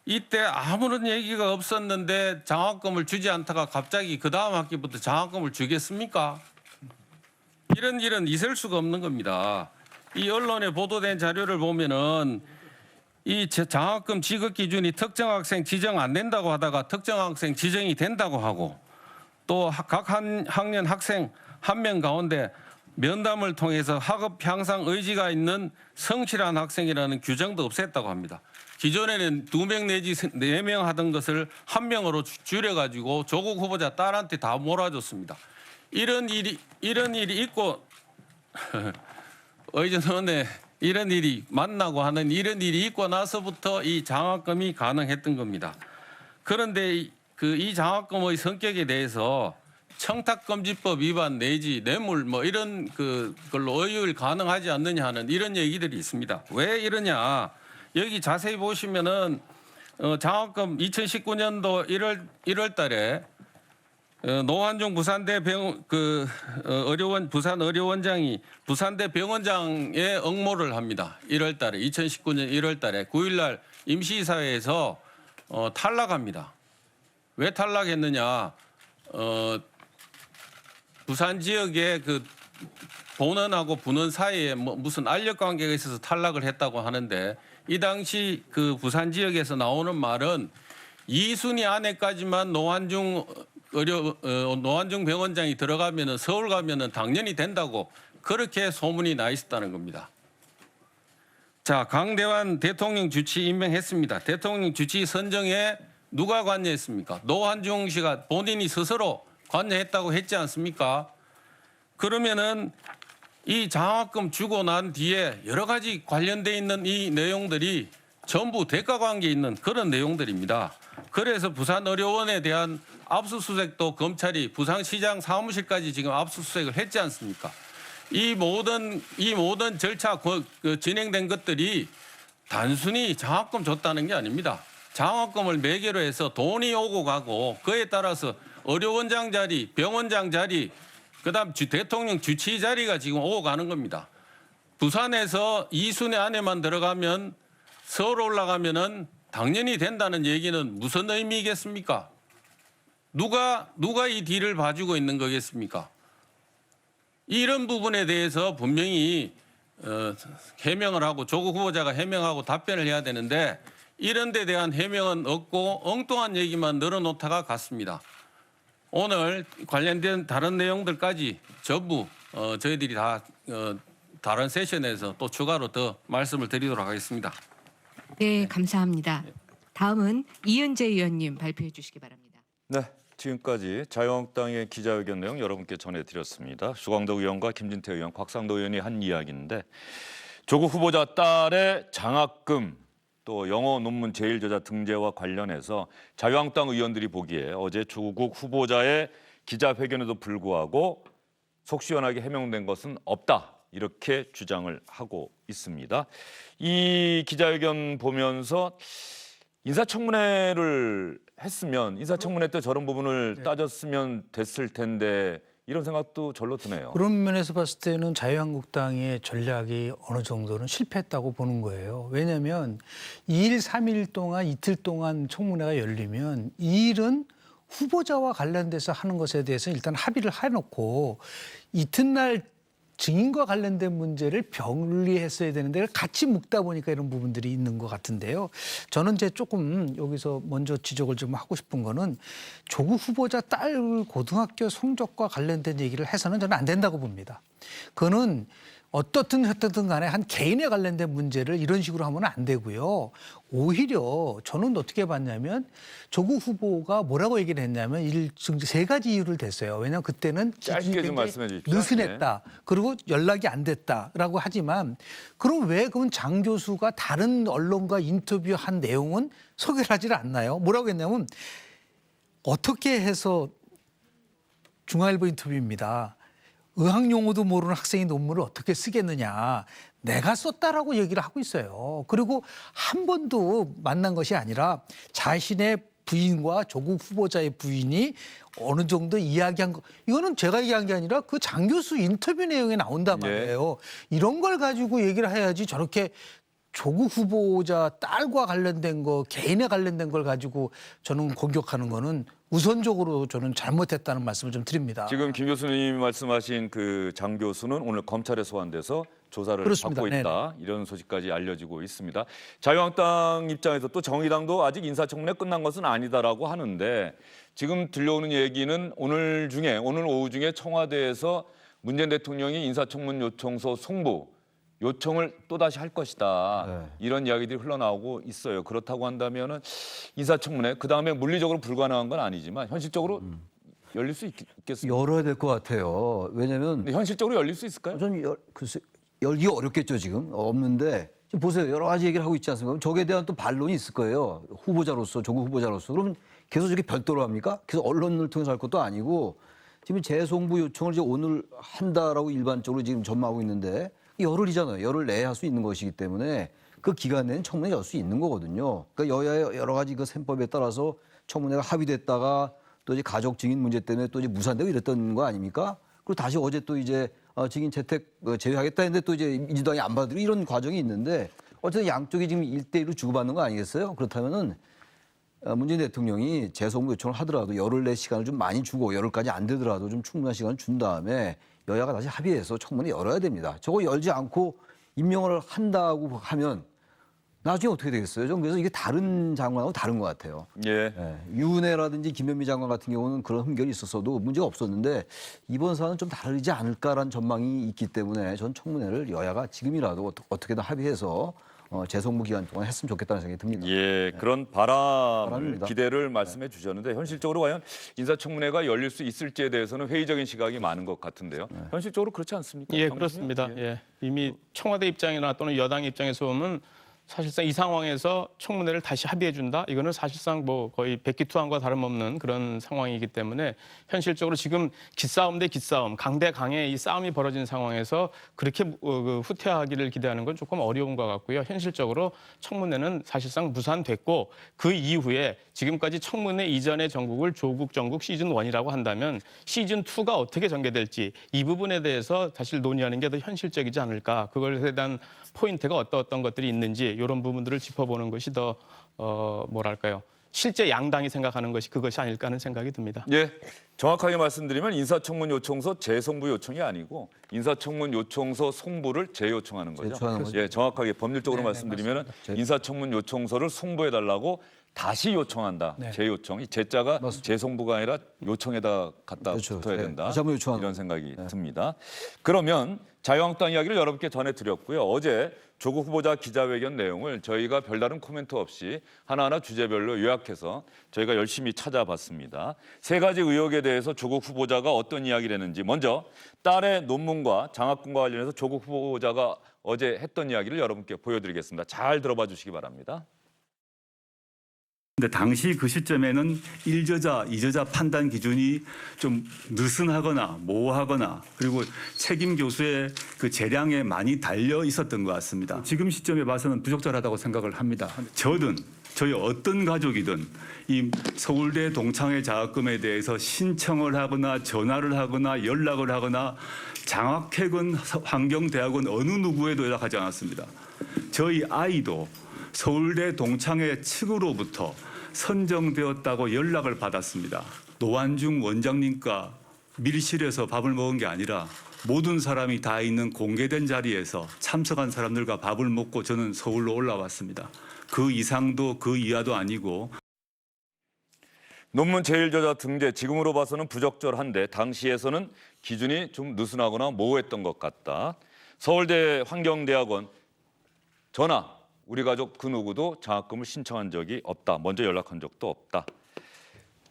이때 아무런 얘기가 없었는데 장학금을 주지 않다가 갑자기 그 다음 학기부터 장학금을 주겠습니까? 이런 일은 있을 수가 없는 겁니다. 이 언론에 보도된 자료를 보면은 이 장학금 지급 기준이 특정 학생 지정 안 된다고 하다가 특정 학생 지정이 된다고 하고 또 각 학년 학생 한 명 가운데 면담을 통해서 학업 향상 의지가 있는 성실한 학생이라는 규정도 없앴다고 합니다. 기존에는 2명 내지 4명 하던 것을 1명으로 줄여가지고 조국 후보자 딸한테 다 몰아줬습니다. 이런 일이 있고 의전원에 이런 일이 만나고 하는 이런 일이 있고 나서부터 이 장학금이 가능했던 겁니다. 그런데 이 장학금의 성격에 대해서 청탁금지법 위반 내지 뇌물 뭐 이런 걸로 의율 가능하지 않느냐 하는 이런 얘기들이 있습니다. 왜 이러냐? 여기 자세히 보시면은 장학금 2019년도 1월 달에 노환중 부산대 부산 의료원장이 부산대 병원장에 응모를 합니다. 1월 달에 2019년 1월 달에 9일 날 임시이사회에서 탈락합니다. 왜 탈락했느냐? 부산 지역의 본원하고 분원 사이에 무슨 알력 관계가 있어서 탈락을 했다고 하는데 이 당시 그 부산 지역에서 나오는 말은 2순위 안에까지만 노환중 병원장이 들어가면은 서울 가면은 당연히 된다고 그렇게 소문이 나 있었다는 겁니다. 자, 강대환 대통령 주치 임명했습니다. 대통령 주치 선정에 누가 관여했습니까? 노환중 씨가 본인이 스스로 관여했다고 했지 않습니까? 그러면은 이 장학금 주고 난 뒤에 여러 가지 관련돼 있는 이 내용들이 전부 대가 관계에 있는 그런 내용들입니다. 그래서 부산의료원에 대한 압수수색도 검찰이 부산시장 사무실까지 지금 압수수색을 했지 않습니까? 이 모든 절차 진행된 것들이 단순히 장학금 줬다는 게 아닙니다. 장학금을 매개로 해서 돈이 오고 가고 그에 따라서 의료원장 자리, 병원장 자리, 그다음 대통령 주치 자리가 지금 오고 가는 겁니다. 부산에서 2순위 안에만 들어가면 서울 올라가면은 당연히 된다는 얘기는 무슨 의미겠습니까? 누가 이 뒤를 봐주고 있는 거겠습니까? 이런 부분에 대해서 분명히 해명을 하고 조국 후보자가 해명하고 답변을 해야 되는데 이런 데 대한 해명은 없고 엉뚱한 얘기만 늘어놓다가 갔습니다. 오늘 관련된 다른 내용들까지 전부 저희들이 다 다른 세션에서 또 추가로 더 말씀을 드리도록 하겠습니다. 네, 감사합니다. 다음은 이은재 의원님 발표해 주시기 바랍니다. 네, 지금까지 자유한국당의 기자회견 내용 여러분께 전해드렸습니다. 수광덕 의원과 김진태 의원, 곽상도 의원이 한 이야기인데 조국 후보자 딸의 장학금 또 영어 논문 제1저자 등재와 관련해서 자유한국당 의원들이 보기에 어제 조국 후보자의 기자회견에도 불구하고 속 시원하게 해명된 것은 없다. 이렇게 주장을 하고 있습니다. 이 기자회견 보면서 인사청문회를 했으면 인사청문회 때 저런 부분을 따졌으면 됐을 텐데 이런 생각도 절로 드네요. 그런 면에서 봤을 때는 자유한국당의 전략이 어느 정도는 실패했다고 보는 거예요. 왜냐하면 2일, 3일 동안 이틀 동안 청문회가 열리면 이 일은 후보자와 관련돼서 하는 것에 대해서 일단 합의를 해놓고 이튿날 증인과 관련된 문제를 병리했어야 되는데 같이 묶다 보니까 이런 부분들이 있는 것 같은데요. 저는 이제 조금 여기서 먼저 지적을 좀 하고 싶은 거는 조국 후보자 딸 고등학교 성적과 관련된 얘기를 해서는 저는 안 된다고 봅니다. 그거는 어떻든 간에 한 개인에 관련된 문제를 이런 식으로 하면 안 되고요. 오히려 저는 어떻게 봤냐면 조국 후보가 뭐라고 얘기를 했냐면 세 가지 이유를 댔어요. 왜냐하면 그때는 짧게 좀 말씀해 주십시오. 느슨했다. 그리고 연락이 안 됐다라고 하지만 그럼 왜 그건 장 교수가 다른 언론과 인터뷰한 내용은 소개를 하질 않나요? 뭐라고 했냐면 어떻게 해서 중앙일보 인터뷰입니다. 의학 용어도 모르는 학생이 논문을 어떻게 쓰겠느냐. 내가 썼다라고 얘기를 하고 있어요. 그리고 한 번도 만난 것이 아니라 자신의 부인과 조국 후보자의 부인이 어느 정도 이야기한 거. 이거는 제가 얘기한 게 아니라 그 장 교수 인터뷰 내용에 나온단 말이에요. 이런 걸 가지고 얘기를 해야지 저렇게 조국 후보자 딸과 관련된 거, 개인에 관련된 걸 가지고 저는 공격하는 거는 우선적으로 저는 잘못했다는 말씀을 좀 드립니다. 지금 김 교수님이 말씀하신 그 장 교수는 오늘 검찰에 소환돼서 조사를 그렇습니다. 받고 있다. 이런 소식까지 알려지고 있습니다. 자유한국당 입장에서 또 정의당도 아직 인사청문회 끝난 것은 아니다라고 하는데 지금 들려오는 얘기는 오늘 오후 중에 청와대에서 문재인 대통령이 인사청문 요청서 송부 요청을 또다시 할 것이다. 네. 이런 이야기들이 흘러나오고 있어요. 그렇다고 한다면은 인사청문회 그다음에 물리적으로 불가능한 건 아니지만 현실적으로 열릴 수 있겠습니까? 열어야 될 것 같아요. 왜냐하면 근데 현실적으로 열릴 수 있을까요? 저는 열기 어렵겠죠 지금 없는데 지금 보세요 여러 가지 얘기를 하고 있지 않습니까? 그럼 저에 대한 또 반론이 있을 거예요. 후보자로서 조국 후보자로서 그러면 계속 저렇게 별도로 합니까? 계속 언론을 통해서 할 것도 아니고 지금 재송부 요청을 이제 오늘 한다라고 일반적으로 지금 전망하고 있는데 열흘이잖아요. 열흘 내에 할 수 있는 것이기 때문에 그 기간 내는 청문회가 열 수 있는 거거든요. 그러니까 여야의 여러 가지 그 셈법에 따라서 청문회가 합의됐다가 또 이제 가족 증인 문제 때문에 또 이제 무산되고 이랬던 거 아닙니까? 그리고 다시 어제 또 이제 증인 채택 제외하겠다 했는데 또 이제 민주당이 안 받아들이고 이런 과정이 있는데 어쨌든 양쪽이 지금 1대1로 주고받는 거 아니겠어요? 그렇다면은 문재인 대통령이 재송부 요청을 하더라도 열흘 내 시간을 좀 많이 주고 열흘까지 안 되더라도 좀 충분한 시간을 준 다음에 여야가 다시 합의해서 청문회 열어야 됩니다. 저거 열지 않고 임명을 한다고 하면 나중에 어떻게 되겠어요? 좀 그래서 이게 다른 장관하고 다른 것 같아요. 예. 유은혜라든지 김현미 장관 같은 경우는 그런 흠결이 있었어도 문제가 없었는데 이번 사안은 좀 다르지 않을까라는 전망이 있기 때문에 전 청문회를 여야가 지금이라도 어떻게든 합의해서 재송부 기간 동안 했으면 좋겠다는 생각이 듭니다. 예, 그런 바람을 바람입니다. 기대를 말씀해 주셨는데 현실적으로 과연 인사청문회가 열릴 수 있을지에 대해서는 회의적인 시각이 많은 것 같은데요. 현실적으로 그렇지 않습니까? 예, 장 그렇습니다. 교수님? 예. 이미 청와대 입장이나 또는 여당 입장에서 보면 사실상 이 상황에서 청문회를 다시 합의해 준다. 이거는 사실상 뭐 거의 백기투항과 다름없는 그런 상황이기 때문에 현실적으로 지금 기싸움 대 기싸움, 강 대 강의 이 싸움이 벌어진 상황에서 그렇게 후퇴하기를 기대하는 건 조금 어려운 것 같고요. 현실적으로 청문회는 사실상 무산됐고 그 이후에 지금까지 청문회 이전의 전국을 조국 정국 시즌 1이라고 한다면 시즌 2가 어떻게 전개될지 이 부분에 대해서 사실 논의하는 게 더 현실적이지 않을까. 그것에 대한 포인트가 어떤 것들이 있는지 이런 부분들을 짚어보는 것이 더 뭐랄까요. 실제 양당이 생각하는 것이 그것이 아닐까 하는 생각이 듭니다. 예, 정확하게 말씀드리면 인사청문 요청서 재송부 요청이 아니고 인사청문 요청서 송부를 재요청하는 거죠. 재요청하는 거죠. 예, 정확하게 법률적으로 네, 말씀드리면 맞습니다. 인사청문 요청서를 송부해달라고 다시 요청한다. 네. 재요청. 이 재자가 맞습니다. 재송부가 아니라 요청에다 갖다 그렇죠. 붙어야 네. 된다. 다시 한번 요청하는 이런 생각이 듭니다. 그러면 자유한국당 이야기를 여러분께 전해드렸고요. 어제 조국 후보자 기자회견 내용을 저희가 별다른 코멘트 없이 하나하나 주제별로 요약해서 저희가 열심히 찾아봤습니다. 세 가지 의혹에 대해서 조국 후보자가 어떤 이야기를 했는지 먼저 딸의 논문과 장학금과 관련해서 조국 후보자가 어제 했던 이야기를 여러분께 보여드리겠습니다. 잘 들어봐 주시기 바랍니다. 근데 당시 그 시점에는 1저자, 2저자 판단 기준이 좀 느슨하거나 모호하거나 그리고 책임 교수의 그 재량에 많이 달려 있었던 것 같습니다. 지금 시점에 봐서는 부적절하다고 생각을 합니다. 저든 저희 어떤 가족이든 이 서울대 동창회 장학금에 대해서 신청을 하거나 전화를 하거나 연락을 하거나 장학회건 환경대학원 어느 누구에도 연락하지 않았습니다. 저희 아이도 서울대 동창회 측으로부터 선정되었다고 연락을 받았습니다. 노환중 원장님과 밀실에서 밥을 먹은 게 아니라 모든 사람이 다 있는 공개된 자리에서 참석한 사람들과 밥을 먹고 저는 서울로 올라왔습니다. 그 이상도 그 이하도 아니고. 논문 제1저자 등재 지금으로 봐서는 부적절한데 당시에서는 기준이 좀 느슨하거나 모호했던 것 같다. 서울대 환경대학원 전화 우리 가족 그 누구도 장학금을 신청한 적이 없다. 먼저 연락한 적도 없다.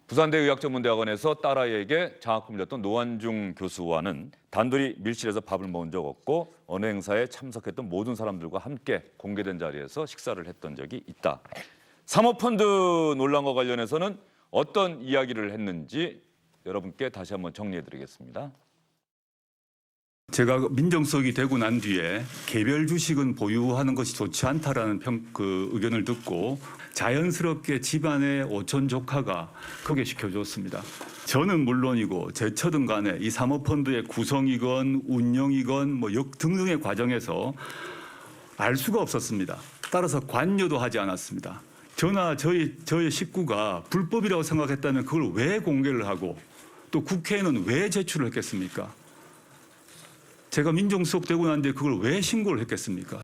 부산대 의학전문대학원에서 딸아이에게 장학금을 줬던 노환중 교수와는 단둘이 밀실에서 밥을 먹은 적 없고 어느 행사에 참석했던 모든 사람들과 함께 공개된 자리에서 식사를 했던 적이 있다. 사모펀드 논란과 관련해서는 어떤 이야기를 했는지 여러분께 다시 한번 정리해드리겠습니다. 제가 민정수석이 되고 난 뒤에 개별 주식은 보유하는 것이 좋지 않다라는 의견을 듣고 자연스럽게 집안의 오촌 조카가 소개시켜줬습니다. 저는 물론이고 제 처든 간에 이 사모펀드의 구성이건 운영이건 뭐 등등의 과정에서 알 수가 없었습니다. 따라서 관여도 하지 않았습니다. 저나 저의 식구가 불법이라고 생각했다면 그걸 왜 공개를 하고 또 국회에는 왜 제출을 했겠습니까? 제가 민정수석 되고 난 뒤에 그걸 왜 신고를 했겠습니까?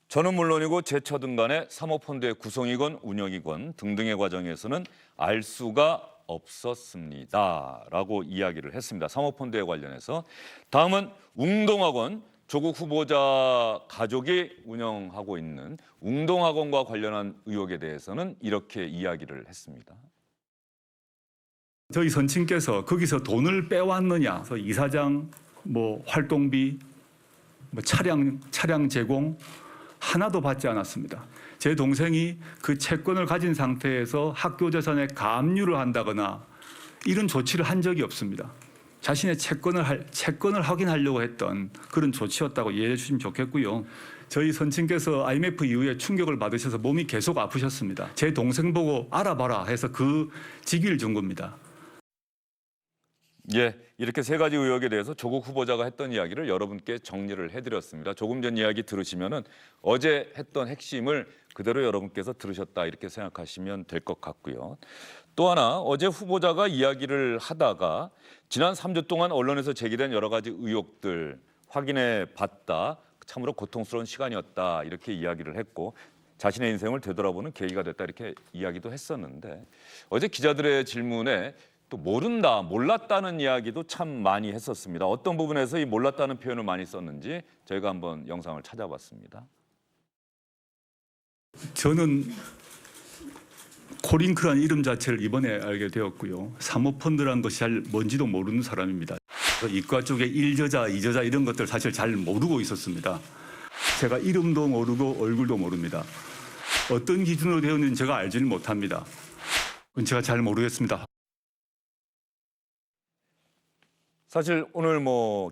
저는 물론이고 제 처든 간에 사모펀드의 구성이건 운영이건 등등의 과정에서는 알 수가 없었습니다. 라고 이야기를 했습니다. 사모펀드에 관련해서. 다음은 웅동학원, 조국 후보자 가족이 운영하고 있는 웅동학원과 관련한 의혹에 대해서는 이렇게 이야기를 했습니다. 저희 선친께서 거기서 돈을 빼왔느냐, 그래서 이사장, 활동비, 차량 제공 하나도 받지 않았습니다. 제 동생이 그 채권을 가진 상태에서 학교 재산에 가압류를 한다거나 이런 조치를 한 적이 없습니다. 자신의 채권을 확인하려고 했던 그런 조치였다고 이해해 주시면 좋겠고요. 저희 선친께서 IMF 이후에 충격을 받으셔서 몸이 계속 아프셨습니다. 제 동생 보고 알아봐라 해서 그 직위를 준 겁니다. 예, 이렇게 세 가지 의혹에 대해서 조국 후보자가 했던 이야기를 여러분께 정리를 해드렸습니다. 조금 전 이야기 들으시면은 어제 했던 핵심을 그대로 여러분께서 들으셨다 이렇게 생각하시면 될 것 같고요. 또 하나 어제 후보자가 이야기를 하다가 지난 3주 동안 언론에서 제기된 여러 가지 의혹들 확인해 봤다. 참으로 고통스러운 시간이었다 이렇게 이야기를 했고 자신의 인생을 되돌아보는 계기가 됐다 이렇게 이야기도 했었는데 어제 기자들의 질문에 또 모른다, 몰랐다는 이야기도 참 많이 했었습니다. 어떤 부분에서 이 몰랐다는 표현을 많이 썼는지 저희가 한번 영상을 찾아봤습니다. 저는 코링크라는 이름 자체를 이번에 알게 되었고요. 사모펀드라는 것이 잘 뭔지도 모르는 사람입니다. 이과 쪽에 1저자, 2저자 이런 것들 사실 잘 모르고 있었습니다. 제가 이름도 모르고 얼굴도 모릅니다. 어떤 기준으로 되었는지 제가 알지는 못합니다. 그건 제가 잘 모르겠습니다. 사실 오늘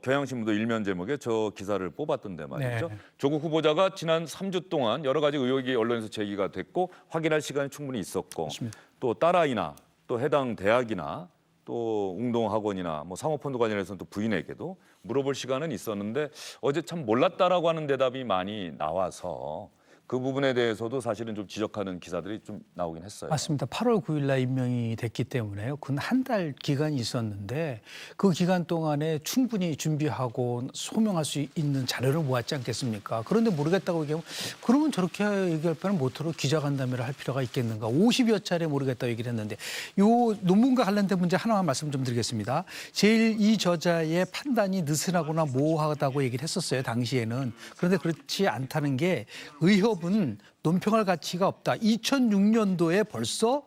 경향신문도 일면 제목에 저 기사를 뽑았던데 말이죠. 네. 조국 후보자가 지난 3주 동안 여러 가지 의혹이 언론에서 제기가 됐고 확인할 시간이 충분히 있었고 맞습니다. 또 딸아이나 또 해당 대학이나 또 웅동학원이나 사모펀드 관련해서는 또 부인에게도 물어볼 시간은 있었는데 어제 참 몰랐다라고 하는 대답이 많이 나와서 그 부분에 대해서도 사실은 좀 지적하는 기사들이 좀 나오긴 했어요. 맞습니다. 8월 9일 날 임명이 됐기 때문에요. 근 한 달 기간이 있었는데 그 기간 동안에 충분히 준비하고 소명할 수 있는 자료를 모았지 않겠습니까? 그런데 모르겠다고 얘기하면 그러면 저렇게 얘기할 바는 못하러 기자간담회를 할 필요가 있겠는가? 50여 차례 모르겠다고 얘기를 했는데 요 논문과 관련된 문제 하나만 말씀 좀 드리겠습니다. 제일 이 저자의 판단이 느슨하거나 모호하다고 얘기를 했었어요. 당시에는. 그런데 그렇지 않다는 게 의협은 논평할 가치가 없다. 2006년도에 벌써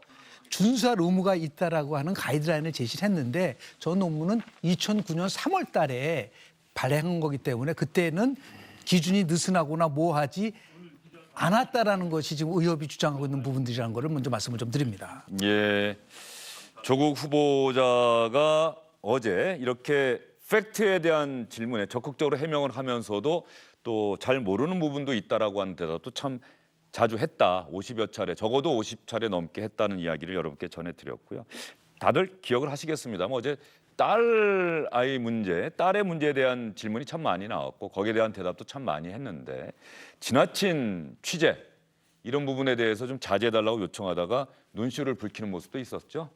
준수할 의무가 있다라고 하는 가이드라인을 제시를 했는데 저 논문은 2009년 3월 달에 발행한 거기 때문에 그때는 기준이 느슨하거나 모호하지 않았다라는 것이 지금 의협이 주장하고 있는 부분들이라는 것을 먼저 말씀을 좀 드립니다. 예, 조국 후보자가 어제 이렇게 팩트에 대한 질문에 적극적으로 해명을 하면서도 또 잘 모르는 부분도 있다라고 하는 대답도 참 자주 했다. 50여 차례, 적어도 50차례 넘게 했다는 이야기를 여러분께 전해드렸고요. 다들 기억을 하시겠습니다만 어제 딸의 문제에 대한 질문이 참 많이 나왔고 거기에 대한 대답도 참 많이 했는데 지나친 취재 이런 부분에 대해서 좀 자제해달라고 요청하다가 눈시울을 붉히는 모습도 있었죠.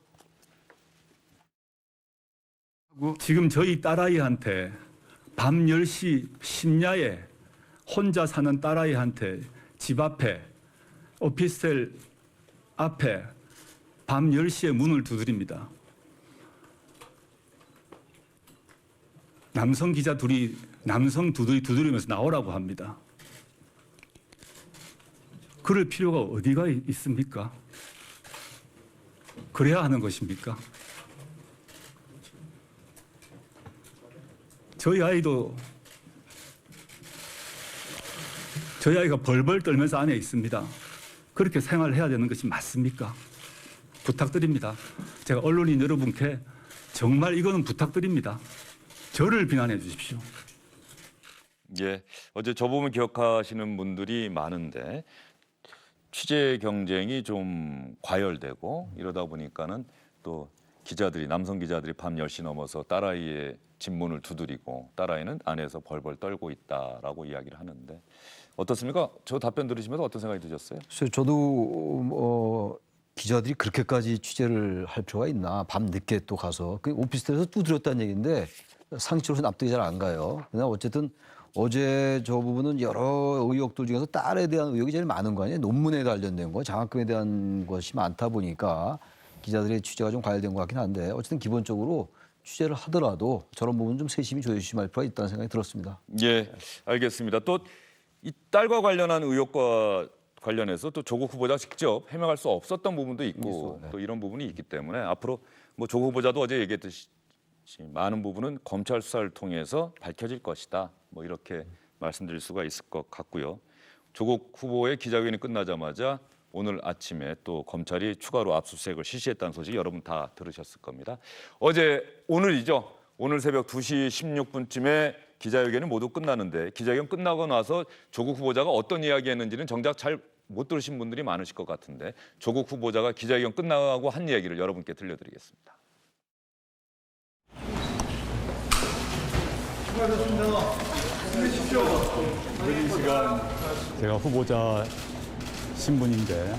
지금 저희 딸아이한테 밤 10시 심야에 혼자 사는 딸아이한테 집 앞에 오피스텔 앞에 밤 10시에 문을 두드립니다. 남성 기자 둘이 남성 두드리면서 나오라고 합니다. 그럴 필요가 어디가 있습니까? 그래야 하는 것입니까? 저희 아이가 벌벌 떨면서 안에 있습니다. 그렇게 생활해야 되는 것이 맞습니까? 부탁드립니다. 제가 언론인 여러분께 정말 이거는 부탁드립니다. 저를 비난해 주십시오. 예, 어제 저 부분 기억하시는 분들이 많은데 취재 경쟁이 좀 과열되고 이러다 보니까는 또 남성 기자들이 밤 10시 넘어서 딸아이의 집 문을 두드리고 딸아이는 안에서 벌벌 떨고 있다라고 이야기를 하는데 어떻습니까? 저 답변 들으시면서 어떤 생각이 드셨어요? 글쎄요, 저도 기자들이 그렇게까지 취재를 할 필요가 있나? 밤 늦게 또 가서 그 오피스텔에서 두드렸다는 얘기인데 상식적으로 납득이 잘 안 가요. 그냥 어쨌든 어제 저 부분은 여러 의혹들 중에서 딸에 대한 의혹이 제일 많은 거 아니에요? 논문에 관련된 거, 장학금에 대한 것이 많다 보니까 기자들의 취재가 좀 과열된 것 같긴 한데 어쨌든 기본적으로 취재를 하더라도 저런 부분 좀 세심히 조심할 필요가 있다는 생각이 들었습니다. 예, 알겠습니다. 또 이 딸과 관련한 의혹과 관련해서 또 조국 후보자 직접 해명할 수 없었던 부분도 있고 또 이런 부분이 있기 때문에 앞으로 뭐 조국 후보자도 어제 얘기했듯이 많은 부분은 검찰 수사를 통해서 밝혀질 것이다. 뭐 이렇게 말씀드릴 수가 있을 것 같고요. 조국 후보의 기자회견이 끝나자마자 오늘 아침에 또 검찰이 추가로 압수수색을 실시했다는 소식 여러분 다 들으셨을 겁니다. 오늘이죠. 오늘 새벽 2시 16분쯤에 기자회견이 모두 끝나는데 기자회견 끝나고 나서 조국 후보자가 어떤 이야기했는지는 정작 잘 못 들으신 분들이 많으실 것 같은데 조국 후보자가 기자회견 끝나고 한 이야기를 여러분께 들려드리겠습니다. 제가 후보자 신분인데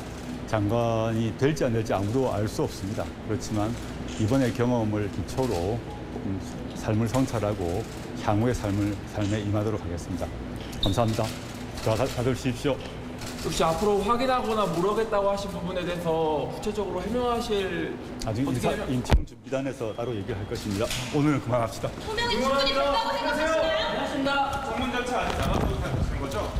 장관이 될지 안 될지 아무도 알 수 없습니다. 그렇지만 이번의 경험을 기초로 삶을 성찰하고 향후의 삶에 임하도록 하겠습니다. 감사합니다. 다들 쉬십시오. 혹시 앞으로 확인하거나 물어겠다고 하신 부분에 대해서 구체적으로 해명하실 나중에 인팅 준비단에서 따로 얘기할 것입니다. 오늘은 그만합시다. 소명이 충분히 됐다고 생각하시나요? 고맙습니다. 전문 절차 아직 나가도록 하시는 거죠?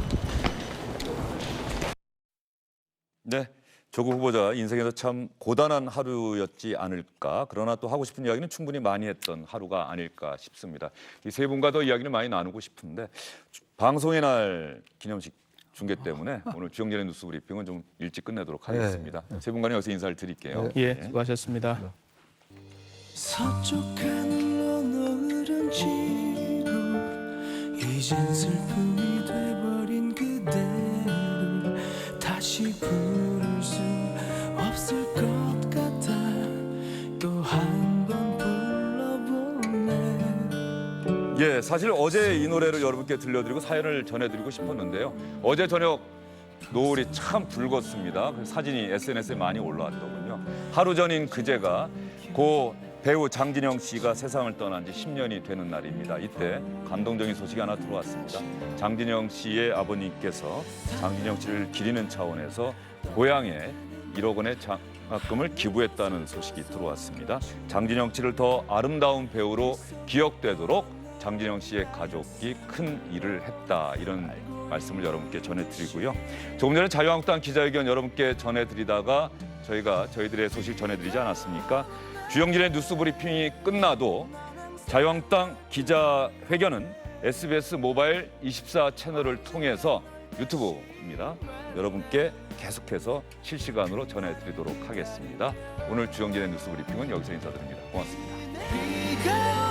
네, 조국 후보자 인생에서 참 고단한 하루였지 않을까. 그러나 또 하고 싶은 이야기는 충분히 많이 했던 하루가 아닐까 싶습니다. 이 세 분과 더 이야기를 많이 나누고 싶은데 방송의 날 기념식 중계 때문에 오늘 주영진의 뉴스 브리핑은 좀 일찍 끝내도록 하겠습니다. 세 분간에 여기서 인사를 드릴게요. 예, 수고하셨습니다. 서쪽 하늘로 노을은 지고 이젠 슬픔이 돼버린 그대를 다시 부를 수 없을 것 같아 또 한 번 불러보네. 예, 사실 어제 이 노래를 여러분께 들려드리고 사연을 전해드리고 싶었는데요. 어제 저녁 노을이 참 붉었습니다. 그 사진이 SNS에 많이 올라왔더군요. 하루 전인 그제가 고 배우 장진영 씨가 세상을 떠난 지 10년이 되는 날입니다. 이때 감동적인 소식이 하나 들어왔습니다. 장진영 씨의 아버님께서 장진영 씨를 기리는 차원에서 고향에 1억 원의 장학금을 기부했다는 소식이 들어왔습니다. 장진영 씨를 더 아름다운 배우로 기억되도록 장진영 씨의 가족이 큰 일을 했다, 이런 말씀을 여러분께 전해드리고요. 조금 전에 자유한국당 기자회견 여러분께 전해드리다가 저희들의 소식 전해드리지 않았습니까? 주영진의 뉴스 브리핑이 끝나도 자유한국당 기자회견은 SBS 모바일 24 채널을 통해서 유튜브입니다. 여러분께 계속해서 실시간으로 전해드리도록 하겠습니다. 오늘 주영진의 뉴스 브리핑은 여기서 인사드립니다. 고맙습니다.